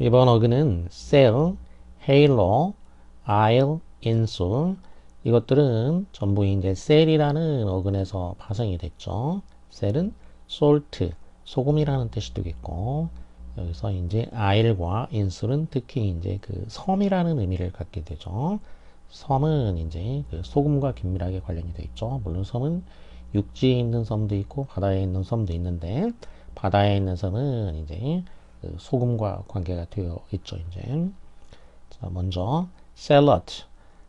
이번 어근은 sell, halo, aisle, insole 이것들은 전부 이제 sell이라는 어근에서 파생이 됐죠. sell은 salt, 소금이라는 뜻이 되겠고 여기서 이제 aisle과 insole은 특히 이제 그 섬이라는 의미를 갖게 되죠. 섬은 이제 그 소금과 긴밀하게 관련이 되어 있죠. 물론 섬은 육지에 있는 섬도 있고 바다에 있는 섬도 있는데 바다에 있는 섬은 이제 그 소금과 관계가 되어 있죠. 이제 자, 먼저 샐러드.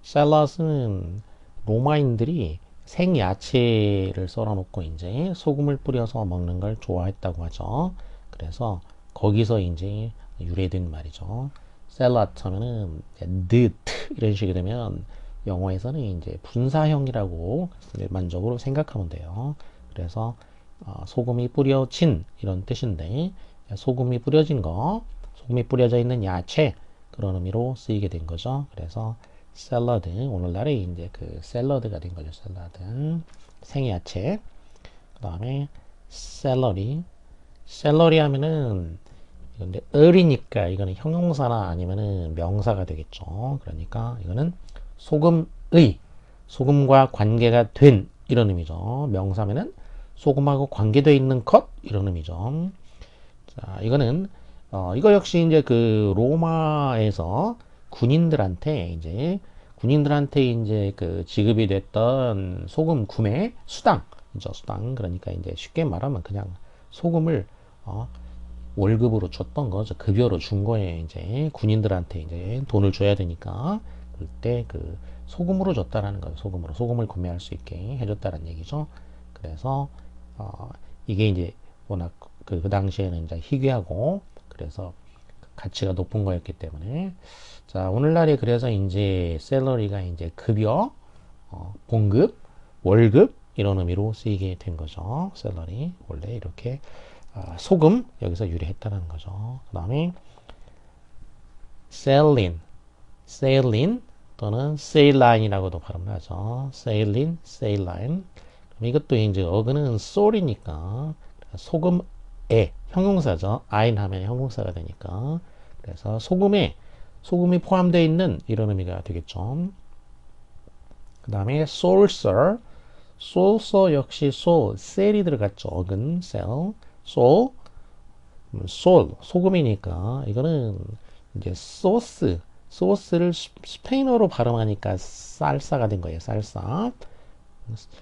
샐러드는 로마인들이 생야채를 썰어놓고 이제 소금을 뿌려서 먹는 걸 좋아했다고 하죠. 그래서 거기서 이제 유래된 말이죠. 샐러드 하면은 듯 이런 식이 되면 영어에서는 이제 분사형이라고 일반적으로 생각하면 돼요. 그래서 소금이 뿌려진 이런 뜻인데 소금이 뿌려진 거, 소금이 뿌려져 있는 야채 그런 의미로 쓰이게 된 거죠. 그래서 샐러드 오늘날에 이제 그 샐러드가 된 거죠. 샐러드 생야채. 그다음에 샐러리. 샐러리 하면은 근데 을이니까 이거는 형용사나 아니면은 명사가 되겠죠. 그러니까 이거는 소금의 소금과 관계가 된 이런 의미죠. 명사면은 소금하고 관계되어 있는 것 이런 의미죠. 자, 이거는 이거 역시 이제 그 로마에서 군인들한테 이제 그 지급이 됐던 소금 구매 수당이죠. 수당. 그러니까 이제 쉽게 말하면 그냥 소금을 어, 월급으로 줬던 거죠. 급여로 준 거예요. 이제 군인들한테 이제 돈을 줘야 되니까 그때 그 소금으로 줬다라는 거예요. 소금을 구매할 수 있게 해줬다는 얘기죠. 그래서 어, 이게 이제 워낙 그 당시에는 이제 희귀하고 그래서 가치가 높은 거였기 때문에 자 오늘날에 그래서 이제 샐러리가 이제 급여, 봉급, 월급 이런 의미로 쓰이게 된 거죠. 샐러리 원래 이렇게 소금 여기서 유래했다는 거죠. 그 다음에 sailin, sailin 또는 sailline이라고도 발음을 하죠. sailin, sailline. 그럼 이것도 이제 어근은 soul이니까 소금에 형용사죠. ain 하면 형용사가 되니까 그래서 소금이 포함되어 있는 이런 의미가 되겠죠. 그 다음에 saucer, saucer 역시 soul, 셀이 들어갔죠. 어근, cell, soul, 소금이니까 이거는 이제 소스를 스페인어로 발음하니까 쌀사가 된 거예요. 쌀사.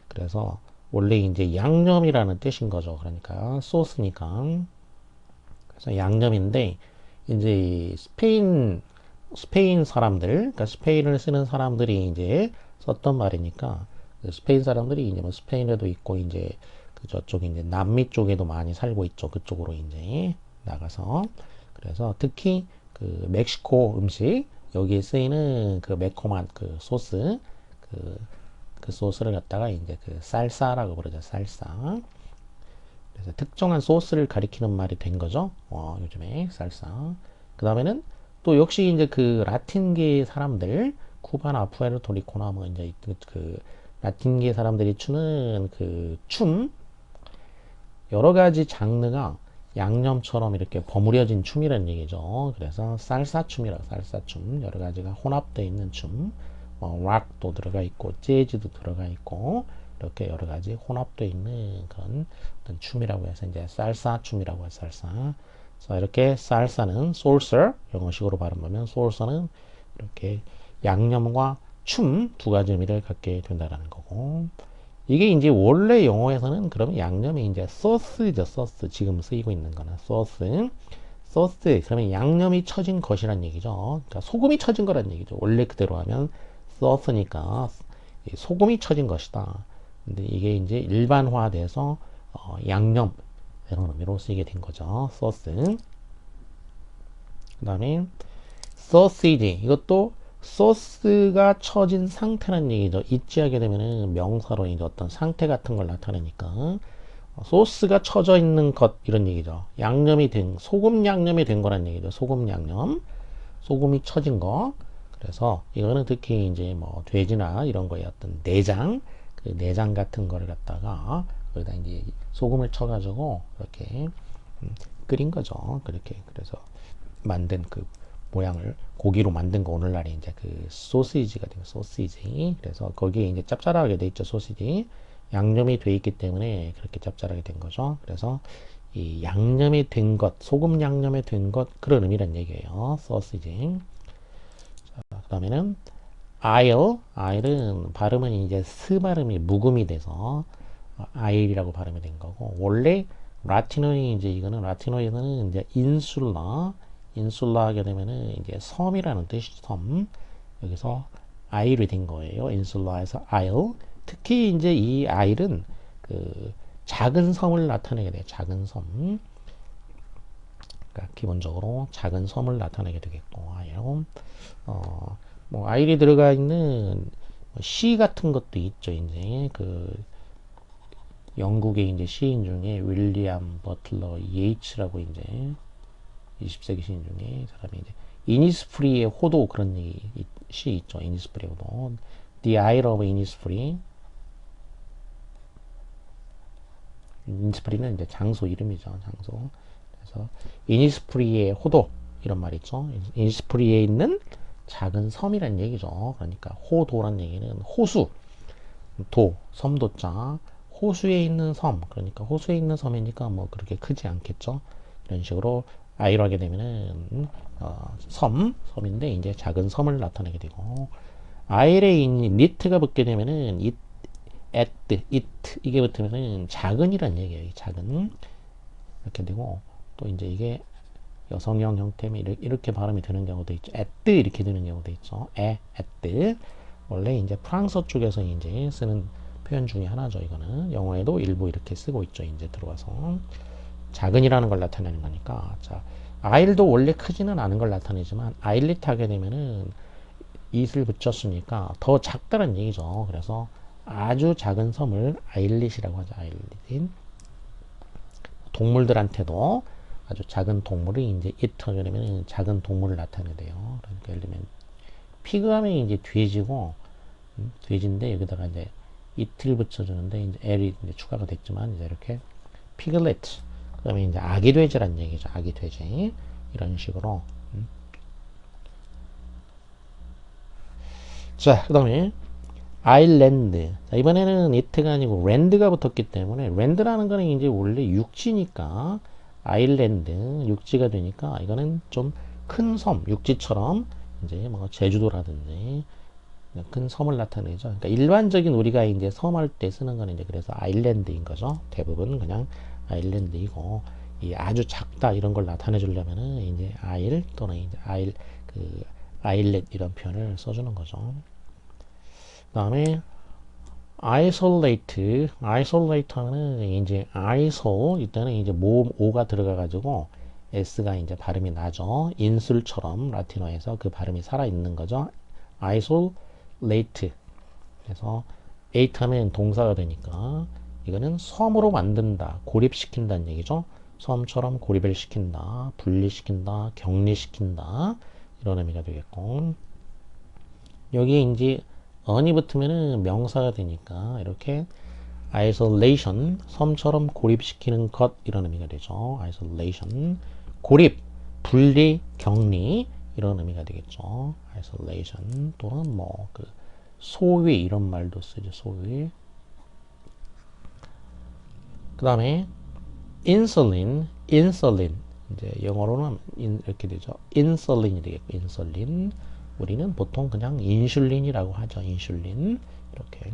그래서 원래 이제 양념이라는 뜻인 거죠. 그러니까 소스니까. 그래서 양념인데 이제 스페인 사람들, 그러니까 스페인을 쓰는 사람들이 이제 썼던 말이니까 스페인 사람들이 이제 뭐 스페인에도 있고 이제 그 저쪽 이제 남미 쪽에도 많이 살고 있죠. 그쪽으로 이제 나가서 그래서 특히 그 멕시코 음식 여기에 쓰이는 그 매콤한 그 소스 그, 그 소스를 갖다가 이제 그 살사라고 부르죠. 살사. 그래서 특정한 소스를 가리키는 말이 된 거죠. 요즘에 살사. 그 다음에는 또 역시 이제 그 라틴계 사람들, 쿠바나 푸에르토리코나 뭐 이제 그 라틴계 사람들이 추는 그 춤, 여러 가지 장르가 양념처럼 이렇게 버무려진 춤이라는 얘기죠. 그래서 살사춤이라고 살사춤 여러 가지가 혼합되어 있는 춤, 락도 들어가 있고 재즈도 들어가 있고 이렇게 여러 가지 혼합되어 있는 그런 어떤 춤이라고 해서 이제 살사춤이라고 해서 살사. 그래서 이렇게 살사는 salsa 영어식으로 발음하면 salsa는 이렇게 양념과 춤 두 가지 의미를 갖게 된다라는 거고. 이게 이제 원래 영어에서는 그러면 양념이 이제 소스죠, 소스. 지금 쓰이고 있는 거는 소스. 소스. 그러면 양념이 쳐진 것이란 얘기죠. 그러니까 소금이 쳐진 거란 얘기죠. 원래 그대로 하면 소스니까 소금이 쳐진 것이다. 근데 이게 이제 일반화돼서 양념 이런 의미로 쓰이게 된 거죠. 소스. 그 다음에 소시지. 이것도 소스가 처진 상태라는 얘기죠. 있지하게 되면은 명사로 이제 어떤 상태 같은 걸 나타내니까 소스가 쳐져 있는 것 이런 얘기죠. 양념이 된 소금 양념이 된 거란 얘기죠. 소금 양념, 소금이 쳐진 거. 그래서 이거는 특히 이제 뭐 돼지나 이런 거에 어떤 내장, 그 내장 같은 거를 갖다가 거기다 이제 소금을 쳐가지고 이렇게 끓인 거죠. 그렇게 그래서 만든 그 모양을 고기로 만든 거 오늘날에 이제 그 소시지가 돼요. 소시지. 그래서 거기에 이제 짭짤하게 돼 있죠. 소시지. 양념이 돼 있기 때문에 그렇게 짭짤하게 된 거죠. 그래서 이 양념이 된 것, 소금 양념이 된 것, 그런 의미란 얘기예요. 소시지. 그 다음에는 I'll. 발음은 이제 스 발음이 묵음이 돼서 I'이라고 발음이 된 거고, 원래 라틴어에 이제 이거는 라틴어에서는 이제 인슐라 하게 되면은 이제 섬이라는 뜻이 섬. 여기서 I'이 된 거예요. 인슐라에서 I'll. 특히 이제 이 I'은 그 작은 섬을 나타내게 돼요. 작은 섬. 그러니까 기본적으로 작은 섬을 나타내게 되겠고, I'll. 뭐 I'이 들어가 있는 시 같은 것도 있죠. 이제 그 영국의 이제 시인 중에 윌리엄 버틀러 예이츠라고 이제 20세기 시인 중에 사람이 이제 이니스프리의 호도 그런 시 있죠. 이니스프리의 호도. The Isle of Innisfree. 이니스프리는 이제 장소 이름이죠. 장소. 그래서 이니스프리의 호도 이런 말 있죠. 이니스프리에 있는 작은 섬이란 얘기죠. 그러니까 호도란 얘기는 호수, 섬도자, 호수에 있는 섬. 그러니까 호수에 있는 섬이니까 뭐 그렇게 크지 않겠죠. 이런 식으로 아이로 하게 되면은 섬인데 이제 작은 섬을 나타내게 되고, 아이에 있는 니트가 붙게 되면은 at, it 이게 붙으면은 작은이란 얘기예요. 작은 이렇게 되고, 또 이제 이게 여성형 형태면 이렇게 발음이 되는 경우도 있죠. at 이렇게 되는 경우도 있죠. at. 원래 이제 프랑스 쪽에서 이제 쓰는 표현 중에 하나죠. 이거는 영어에도 일부 이렇게 쓰고 있죠. 이제 들어와서 작은이라는 걸 나타내는 거니까. 자, 아일도 원래 크지는 않은 걸 나타내지만 아일릿 하게 되면은 it을 붙였으니까 더 작다는 얘기죠. 그래서 아주 작은 섬을 아일릿이라고 하죠. 아일릿. 동물들한테도 아주 작은 동물이 이제 it 하게 되면 작은 동물을 나타내대요. 그러니까 예를 들면 피그 하면 이제 돼지고, 돼지인데 여기다가 이제 it을 붙여주는데 이제 l이 이제 추가가 됐지만 이제 이렇게 piglet. 그다음에 이제 아기 돼지란 얘기죠. 아기 돼지. 이런 식으로. 자, 그다음에 아일랜드. 자, 이번에는 it가 아니고 랜드가 붙었기 때문에, 랜드라는 거는 이제 원래 육지니까 아일랜드 육지가 되니까 이거는 좀 큰 섬, 육지처럼 이제 뭐 제주도라든지 큰 섬을 나타내죠. 그러니까 일반적인 우리가 이제 섬 할 때 쓰는 거는 이제 그래서 아일랜드인 거죠. 대부분 그냥 아일랜드이고, 이 아주 작다 이런 걸 나타내 주려면은 이제 아일 또는 이제 아일렛 이런 표현을 써주는 거죠. 그다음에 isolate는 이제 isol 이때는 이제 모음 o가 들어가 가지고 s가 이제 발음이 나죠. 인술처럼 라틴어에서 그 발음이 살아 있는 거죠. isolate. 그래서 ate 하면 동사가 되니까 이거는 섬으로 만든다, 고립시킨다는 얘기죠. 섬처럼 고립을 시킨다, 분리시킨다, 격리시킨다, 이런 의미가 되겠고, 여기에 이제 on이 붙으면은 명사가 되니까 이렇게 isolation, 섬처럼 고립시키는 것, 이런 의미가 되죠. isolation, 고립, 분리, 격리, 이런 의미가 되겠죠. isolation 또는 뭐 그 소위 이런 말도 쓰죠. 소위. 그 다음에 insulin. 이제 영어로는 이렇게 되죠. insulin이 되겠고, insulin. 우리는 보통 그냥 인슐린이라고 하죠. 인슐린. 이렇게.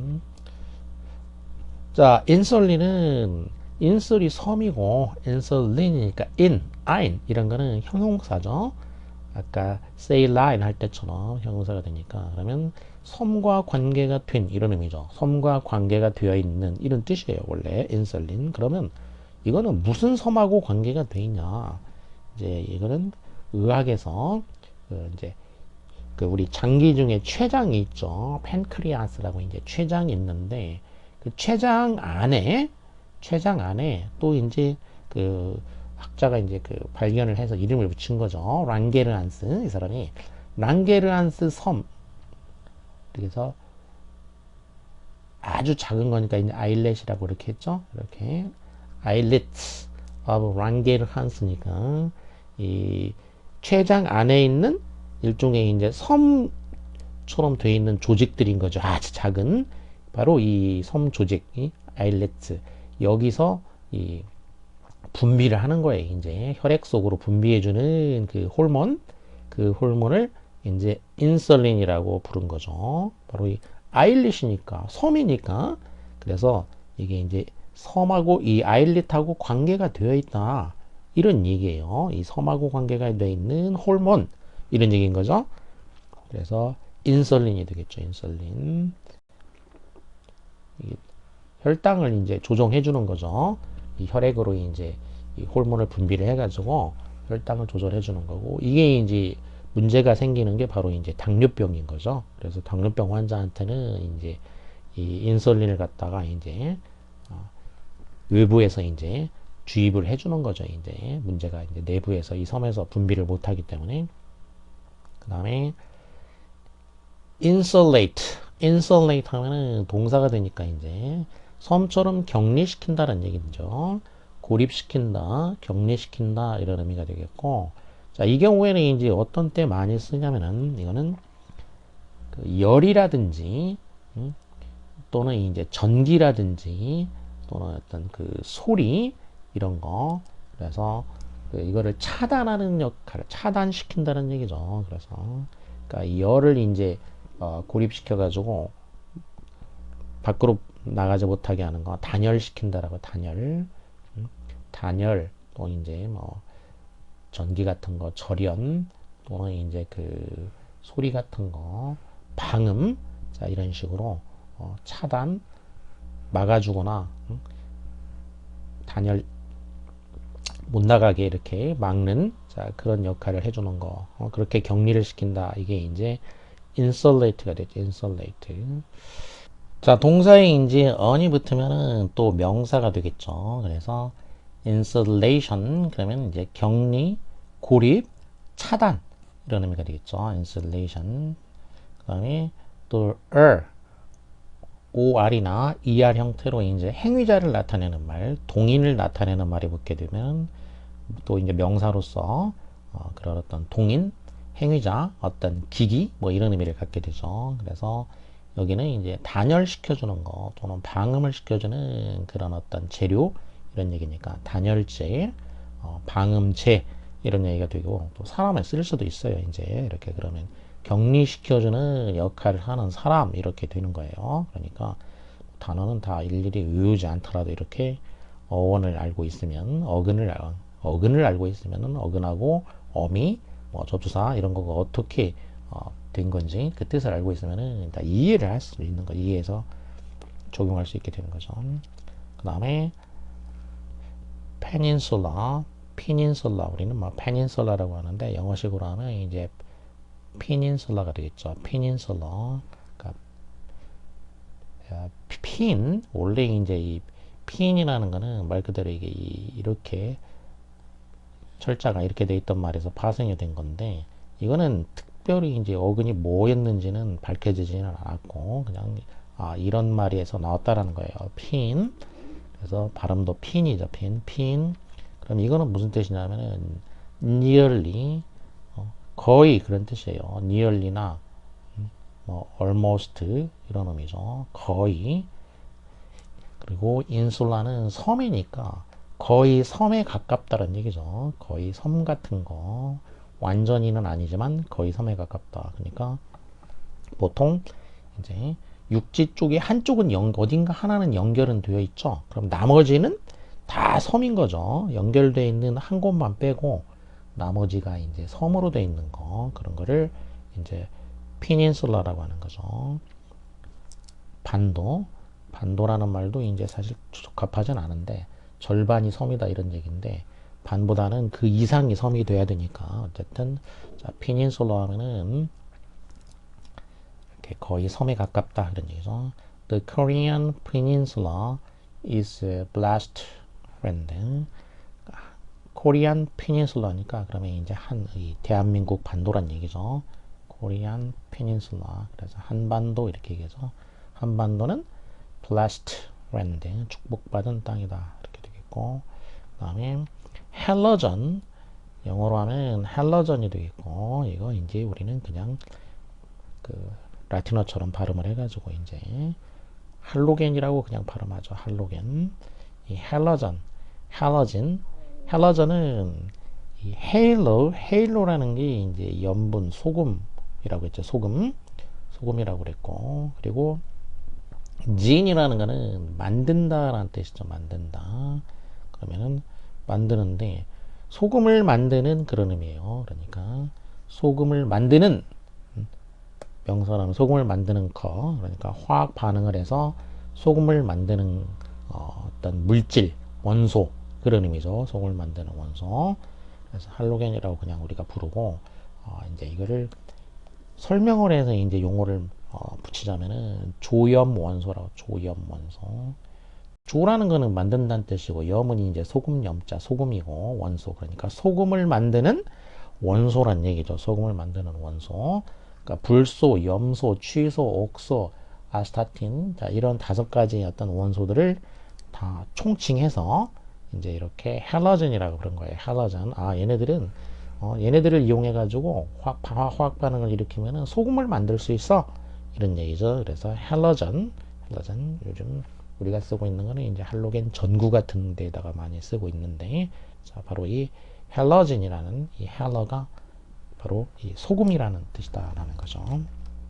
자, 인슐린은 인슐이 섬이고 인슐린이니까 in 이런 거는 형용사죠. 아까 saline 할 때처럼 형용사가 되니까, 그러면 섬과 관계가 된 이런 의미죠. 섬과 관계가 되어 있는 이런 뜻이에요. 원래 인슐린. 그러면 이거는 무슨 섬하고 관계가 돼 있냐? 이제 이거는 의학에서 이제 그 우리 장기 중에 췌장이 있죠. 팬크리아스라고 이제 췌장이 있는데, 그 췌장 안에 또 이제 그 학자가 이제 그 발견을 해서 이름을 붙인 거죠. 랑게르한스. 이 사람이 랑게르한스 섬. 그래서 아주 작은 거니까 이제 아일렛이라고 이렇게 했죠. 이렇게 아일렛 of 랑게르한스니까 이 최장 안에 있는 일종의 이제 섬처럼 되어 있는 조직들인 거죠. 아주 작은 바로 이 섬 조직, 이 아일렛츠 여기서 이 분비를 하는 거예요. 이제 혈액 속으로 분비해주는 그 호르몬, 그 호르몬을 이제 인슐린이라고 부른 거죠. 바로 이 아일릿이니까 섬이니까 그래서 이게 이제 섬하고 이 아일릿하고 관계가 되어 있다 이런 얘기예요. 이 섬하고 관계가 되어 있는 호르몬 이런 얘기인 거죠. 그래서 인슐린이 되겠죠. 인슐린. 혈당을 이제 조정해 주는 거죠. 이 혈액으로 이제 이 호르몬을 분비를 해가지고 혈당을 조절해 주는 거고 이게 이제 문제가 생기는 게 바로 이제 당뇨병인 거죠. 그래서 당뇨병 환자한테는 이제 이 인슐린을 갖다가 이제 외부에서 이제 주입을 해주는 거죠. 이제 문제가 이제 내부에서 이 섬에서 분비를 못하기 때문에 그 다음에 insulate, insulate 하면은 동사가 되니까 이제 섬처럼 격리시킨다는 얘기죠. 고립시킨다, 격리시킨다 이런 의미가 되겠고, 자, 이 경우에는 이제 어떤 때 많이 쓰냐면은 이거는 그 열이라든지 또는 이제 전기라든지 또는 어떤 그 소리 이런 거 그래서 그 이거를 차단하는 역할을 차단시킨다는 얘기죠. 그래서 그러니까 이 열을 이제 고립시켜 가지고 밖으로 나가지 못하게 하는 거 단열시킨다라고 단열 단열 또 이제 뭐 전기 같은 거 절연 또는 이제 그 소리 같은 거 방음 자 이런 식으로 차단 막아주거나 단열 못 나가게 이렇게 막는 자 그런 역할을 해주는 거 그렇게 격리를 시킨다 이게 이제 insulate가 되죠. insulate. 자 동사에 이제 on이 붙으면은 또 명사가 되겠죠. 그래서 insulation 그러면 이제 격리, 고립, 차단 이런 의미가 되겠죠. insulation. 그다음에 또 OR이나 ER 형태로 이제 행위자를 나타내는 말, 동인을 나타내는 말이 붙게 되면 또 이제 명사로서 그런 어떤 동인, 행위자, 어떤 기기 뭐 이런 의미를 갖게 되죠. 그래서 여기는 이제 단열시켜주는 거 또는 방음을 시켜주는 그런 어떤 재료 이런 얘기니까 단열재, 방음제 이런 얘기가 되고 또 사람을 쓸 수도 있어요. 이제 이렇게 그러면 격리시켜주는 역할을 하는 사람 이렇게 되는 거예요. 그러니까 단어는 다 일일이 외우지 않더라도 이렇게 어원을 알고 있으면 어근을 알고 있으면은 어근하고 어미 뭐 접두사 이런 거가 어떻게 된 건지 그 뜻을 알고 있으면은 다 이해를 할 수 있는 거 이해해서 적용할 수 있게 되는 거죠. 그 다음에 peninsula 우리는 뭐 peninsula라고 하는데 영어식으로 하면 이제 peninsula가 되겠죠. peninsula 그러니까 핀 원래 이제 이 핀이라는 거는 말 그대로 이게 이렇게 철자가 이렇게 돼 있던 말에서 파생이 된 건데 이거는 특별히 이제 어근이 뭐였는지는 밝혀지지는 않았고 그냥 이런 말에서 나왔다라는 거예요. 핀. 그래서 발음도 핀이죠. 핀. 그럼 이거는 무슨 뜻이냐면은 nearly 거의 그런 뜻이에요. nearly나 뭐 almost 이런 의미죠. 거의. 그리고 인슐라는 섬이니까 거의 섬에 가깝다는 얘기죠. 거의 섬 같은 거. 완전히는 아니지만 거의 섬에 가깝다. 그러니까 보통 이제 육지 쪽에 한쪽은 어딘가 하나는 연결은 되어 있죠. 그럼 나머지는 다 섬인 거죠. 연결되어 있는 한 곳만 빼고 나머지가 이제 섬으로 되어 있는 거 그런 거를 이제 피닌슐라라고 하는 거죠. 반도라는 말도 이제 사실 적합하진 않은데 절반이 섬이다 이런 얘기인데 반보다는 그 이상이 섬이 돼야 되니까 어쨌든 자, 피닌슐라 하면은 이렇게 거의 섬에 가깝다 이런 얘기죠. The Korean Peninsula is blessed friend. 코리안 페닌슐라니까 그러면 이제 이 대한민국 반도란 얘기죠. 코리안 페닌슐라 그래서 한반도 이렇게 얘기하죠. 한반도는 blessed land 축복받은 땅이다 이렇게 되겠고 그 다음에 헬러전 영어로 하면 할로전이 되겠고, 이거 이제 우리는 그냥 그 라틴어처럼 발음을 해가지고 이제 할로겐이라고 그냥 발음하죠. 할로겐. 이 헬로전은 이 헤일로라는 게 이제 염분, 소금이라고 했죠. 소금이라고 그랬고, 그리고 진이라는 거는 만든다라는 뜻이죠. 만든다. 그러면은 만드는데 소금을 만드는 그런 의미예요. 그러니까 소금을 만드는 명사라면 소금을 만드는 거. 그러니까 화학 반응을 해서 소금을 만드는 어떤 물질, 원소 그런 의미죠. 소금을 만드는 원소. 그래서 할로겐이라고 그냥 우리가 부르고 이제 이거를 설명을 해서 이제 용어를 붙이자면은 조염 원소라고 조염 원소. 조라는 거는 만든다는 뜻이고 염은 이제 소금 염자 소금이고 원소 그러니까 소금을 만드는 원소란 얘기죠. 소금을 만드는 원소. 그러니까 불소, 염소, 취소, 옥소, 아스타틴 자, 이런 5가지 어떤 원소들을 다 총칭해서 이제 이렇게 헬로전이라고 그런 거예요. 헬로전. 아 얘네들은 얘네들을 이용해 가지고 화학 반응을 일으키면은 소금을 만들 수 있어. 이런 얘기죠. 그래서 헬로전 요즘 우리가 쓰고 있는 거는 이제 할로겐 전구 같은 데다가 많이 쓰고 있는데 자 바로 이 헬로전이라는 이 헬러가 바로 이 소금이라는 뜻이다라는 거죠.